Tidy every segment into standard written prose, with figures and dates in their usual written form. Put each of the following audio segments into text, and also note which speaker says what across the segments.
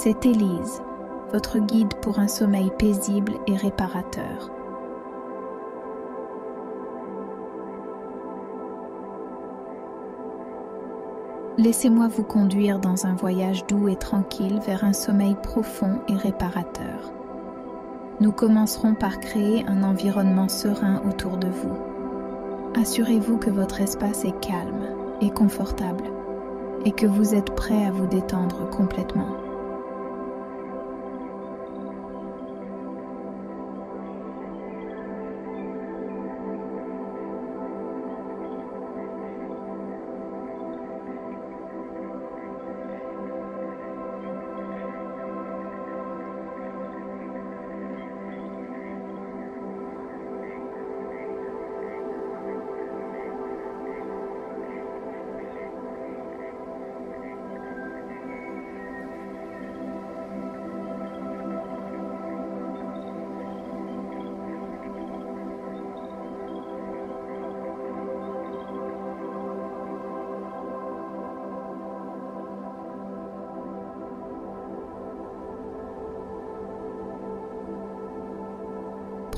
Speaker 1: C'est Élise, votre guide pour un sommeil paisible et réparateur. Laissez-moi vous conduire dans un voyage doux et tranquille vers un sommeil profond et réparateur. Nous commencerons par créer un environnement serein autour de vous. Assurez-vous que votre espace est calme et confortable et que vous êtes prêt à vous détendre complètement.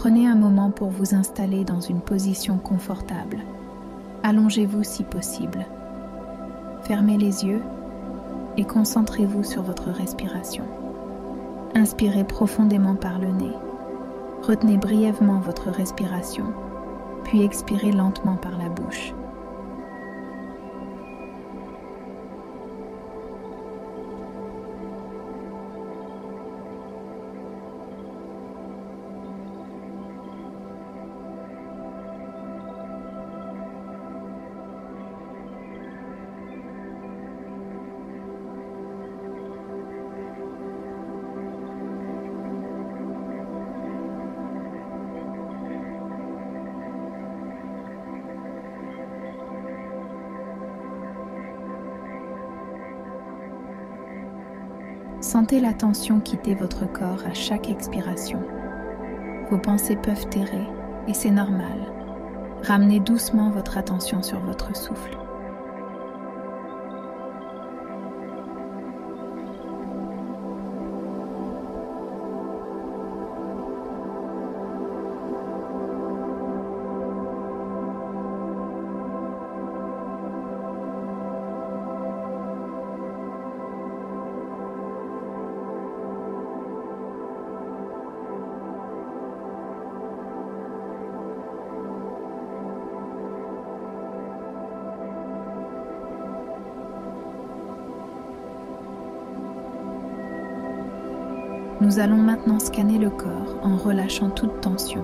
Speaker 1: Prenez un moment pour vous installer dans une position confortable. Allongez-vous si possible. Fermez les yeux et concentrez-vous sur votre respiration. Inspirez profondément par le nez. Retenez brièvement votre respiration, puis expirez lentement par la bouche. Sentez la tension quitter votre corps à chaque expiration. Vos pensées peuvent errer et c'est normal. Ramenez doucement votre attention sur votre souffle. Nous allons maintenant scanner le corps en relâchant toute tension.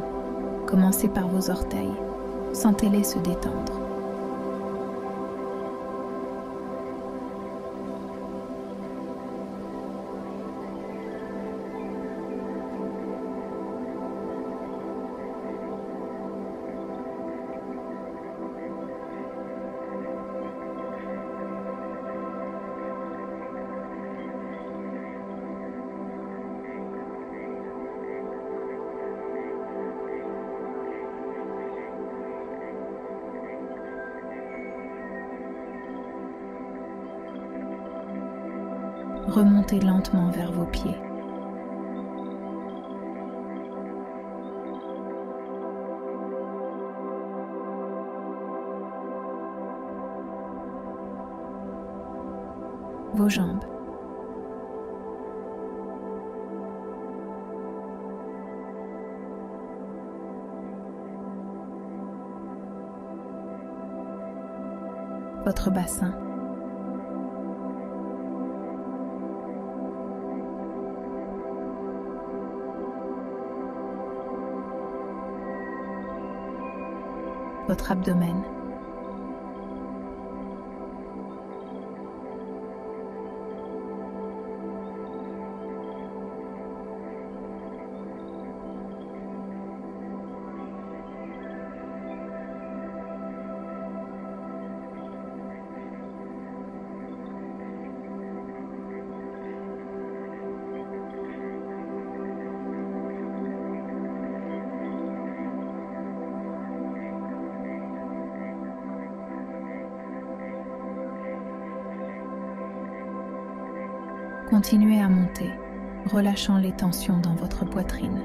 Speaker 1: Commencez par vos orteils. Sentez-les se détendre. Remontez lentement vers vos pieds. Vos jambes. Votre bassin. Votre abdomen. Continuez à monter, relâchant les tensions dans votre poitrine.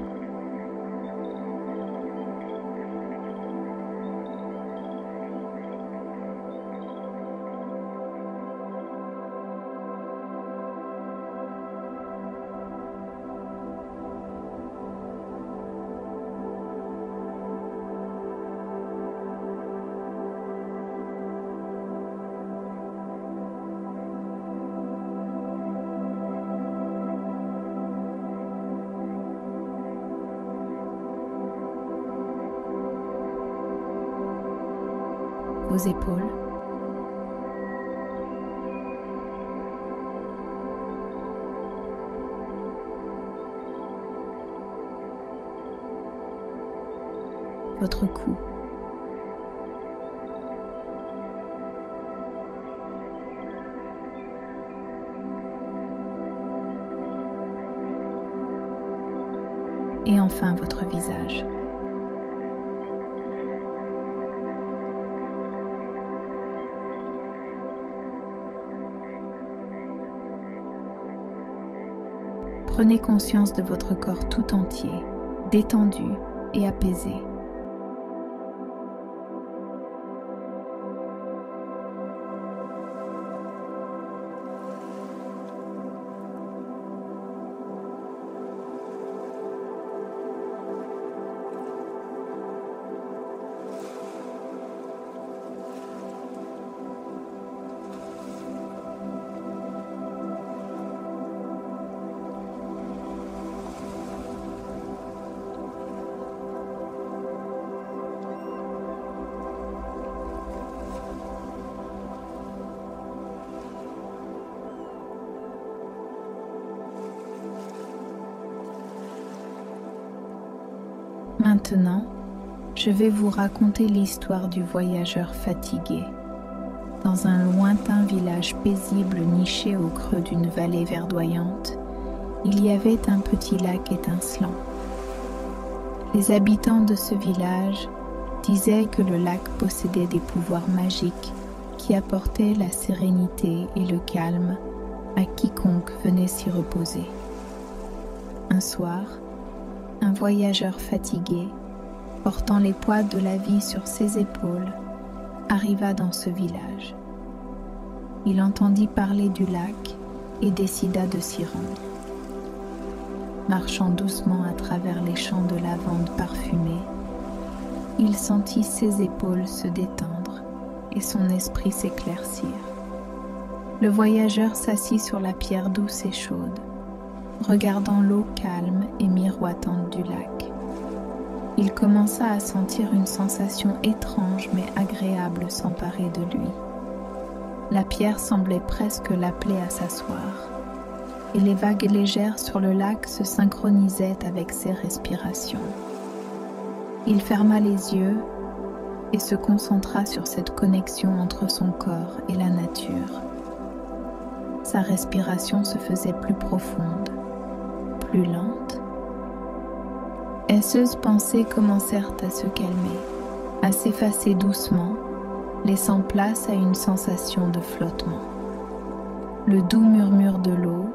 Speaker 1: Vos épaules, votre cou, et enfin votre visage. Prenez conscience de votre corps tout entier, détendu et apaisé. Maintenant, je vais vous raconter l'histoire du voyageur fatigué. Dans un lointain village paisible niché au creux d'une vallée verdoyante, il y avait un petit lac étincelant. Les habitants de ce village disaient que le lac possédait des pouvoirs magiques qui apportaient la sérénité et le calme à quiconque venait s'y reposer. Un soir, un voyageur fatigué, portant les poids de la vie sur ses épaules, arriva dans ce village. Il entendit parler du lac et décida de s'y rendre. Marchant doucement à travers les champs de lavande parfumés, il sentit ses épaules se détendre et son esprit s'éclaircir. Le voyageur s'assit sur la pierre douce et chaude, regardant l'eau calme et miroitante du lac. Il commença à sentir une sensation étrange mais agréable s'emparer de lui. La pierre semblait presque l'appeler à s'asseoir, et les vagues légères sur le lac se synchronisaient avec ses respirations. Il ferma les yeux et se concentra sur cette connexion entre son corps et la nature. Sa respiration se faisait plus profonde, plus lente. Haisseuses pensées commencèrent à se calmer, à s'effacer doucement, laissant place à une sensation de flottement. Le doux murmure de l'eau,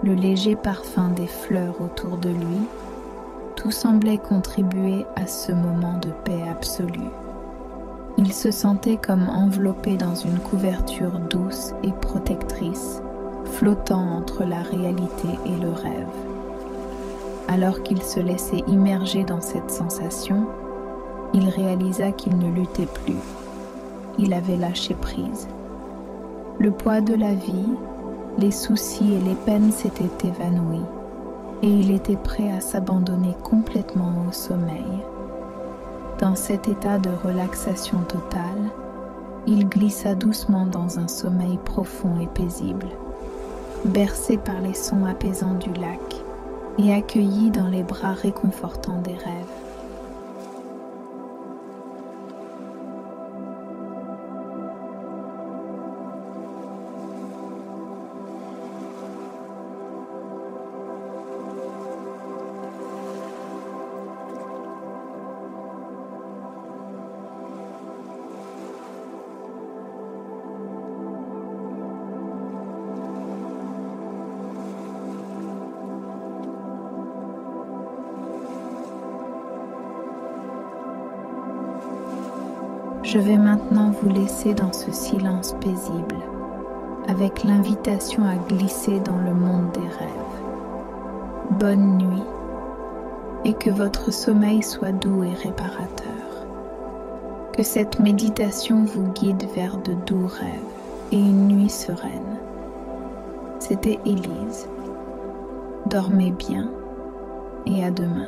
Speaker 1: le léger parfum des fleurs autour de lui, tout semblait contribuer à ce moment de paix absolue. Il se sentait comme enveloppé dans une couverture douce et protectrice, flottant entre la réalité et le rêve. Alors qu'il se laissait immerger dans cette sensation, il réalisa qu'il ne luttait plus. Il avait lâché prise. Le poids de la vie, les soucis et les peines s'étaient évanouis, et il était prêt à s'abandonner complètement au sommeil. Dans cet état de relaxation totale, il glissa doucement dans un sommeil profond et paisible, bercé par les sons apaisants du lac et accueilli dans les bras réconfortants des rêves. Je vais maintenant vous laisser dans ce silence paisible, avec l'invitation à glisser dans le monde des rêves. Bonne nuit, et que votre sommeil soit doux et réparateur. Que cette méditation vous guide vers de doux rêves et une nuit sereine. C'était Élise. Dormez bien et à demain.